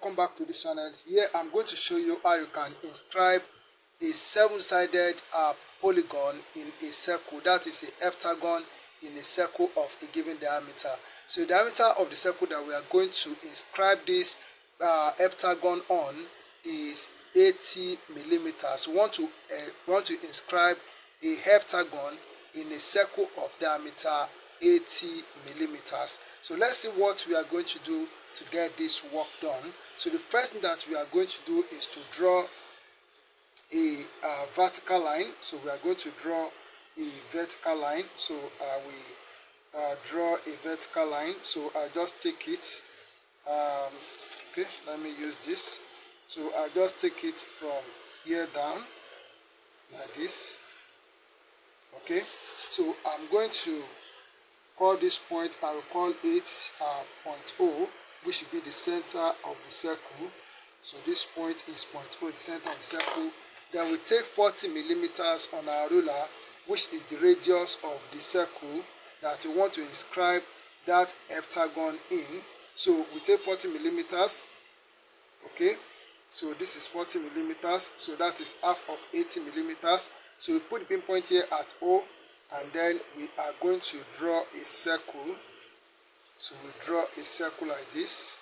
welcome back to the channel. Here I'm going to show you how you can inscribe a 7-sided polygon in a circle, that is a heptagon in a circle of a given diameter. So the diameter of the circle that we are going to inscribe this heptagon on is 80 millimeters. We want to inscribe a heptagon in a circle of diameter 80 millimeters. So let's see what we are going to do to get this work done. So the first thing that we are going to do is to draw a vertical line. So we are going to draw a vertical line. So we draw a vertical line. So I just take it. Okay, let me use this. So I just take it from here down like this. Okay, so I'm going to call this point, I will call it point O, which will be the center of the circle. So this point is point O, the center of the circle. Then we take 40 millimeters on our ruler, which is the radius of the circle that we want to inscribe that heptagon in. So we take 40 millimeters. Okay, so this is 40 millimeters, so that is half of 80 millimeters. So we put the pinpoint here at O, and then we are going to draw a circle. So we draw a circle like this.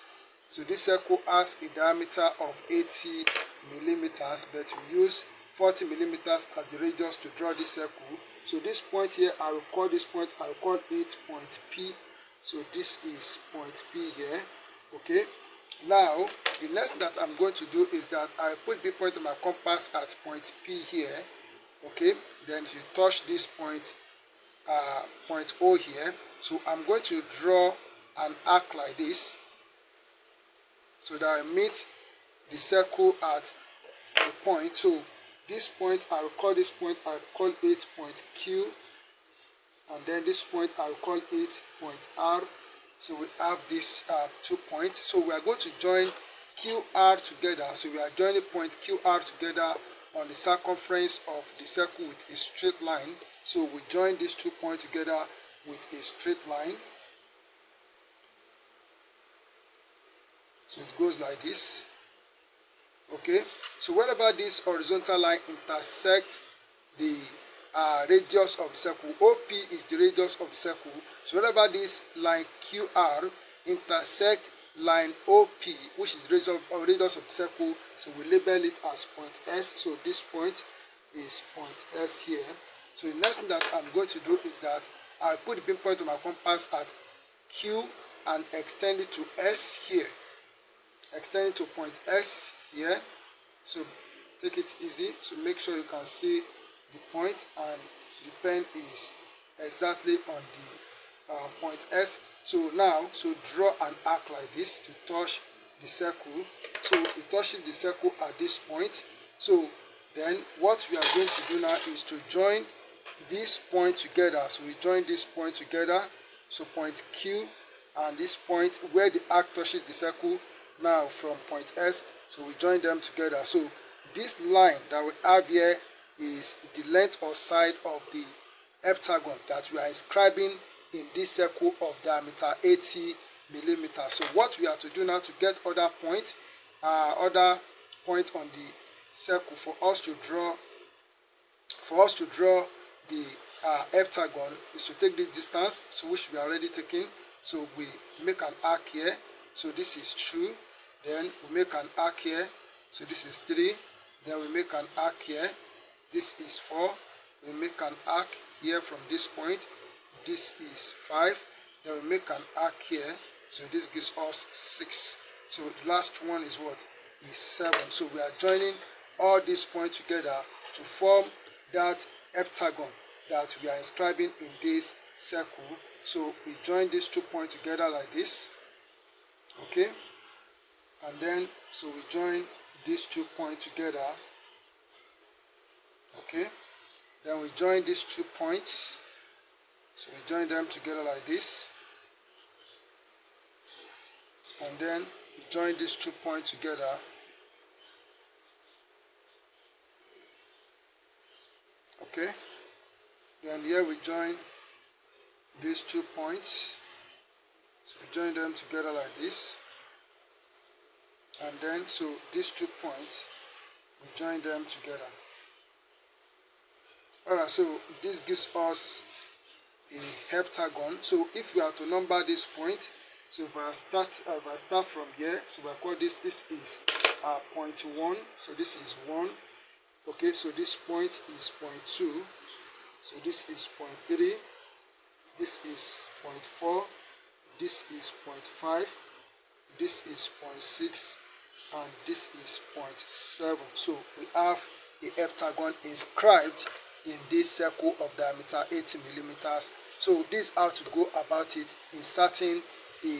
So this circle has a diameter of 80 millimeters, but we use 40 millimeters as the radius to draw this circle. So this point here, I will call this point, I will call it point P. So this is point P here. Okay, now the next thing that I'm going to do is that I put the point of my compass at point P here. Okay, then you touch this point point O here. So I'm going to draw an arc like this, so that I meet the circle at a point. So this point, I will call this point, I will call it point Q, and then this point I will call it point R. So we have these 2 points. So we are going to join QR together. So we are joining point QR together on the circumference of the circle with a straight line. So we join these 2 points together with a straight line. So it goes like this. Okay, so whenever this horizontal line intersects the radius of the circle, OP is the radius of the circle. So whenever this line QR intersects line OP, which is the radius of the circle, so we label it as point S. So this point is point S here. So the next thing that I'm going to do is that I put the pinpoint of my compass at Q and extend it to S here. Extend it to point S here. So take it easy. So make sure you can see the point, and the pen is exactly on the point S. So now, so draw an arc like this to touch the circle. So it touches the circle at this point. So then what we are going to do now is to join this point together. So we join this point together. So point Q and this point where the arc touches the circle now from point S. So we join them together. So this line that we have here is the length or side of the heptagon that we are inscribing in this circle of diameter 80 millimeters. So what we have to do now to get other point on the circle for us to draw the heptagon is to take this distance, so which we are already taking. So we make an arc here. So this is 2. Then we make an arc here. So this is 3. Then we make an arc here. This is 4. We make an arc here from this point. This is 5. Then we make an arc here. So this gives us 6. So the last one is what? Is 7. So we are joining all these points together to form that heptagon that we are inscribing in this circle. So we join these 2 points together like this. Okay. And then so we join these 2 points together. Okay. Then we join these 2 points. So we join them together like this. And then we join these 2 points together. Okay. Then here we join these 2 points. So we join them together like this. and then so these 2 points, we join them together. Alright, so this gives us a heptagon. So if we are to number this point, so if I start from here, so we call this is point 1, so this is 1. Okay, so this point is point 2, so this is point 3, this is point 4, this is point 5, this is point 6, and this is point 7. So we have a heptagon inscribed in this circle of diameter 80 millimeters. So this is how to go about it, inserting a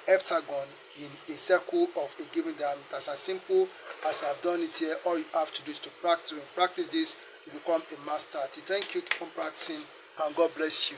heptagon in a circle of a given diameter. As simple as I've done it here, all you have to do is to practice. When you practice this, you become a master at it. Thank you, keep on practicing, and God bless you.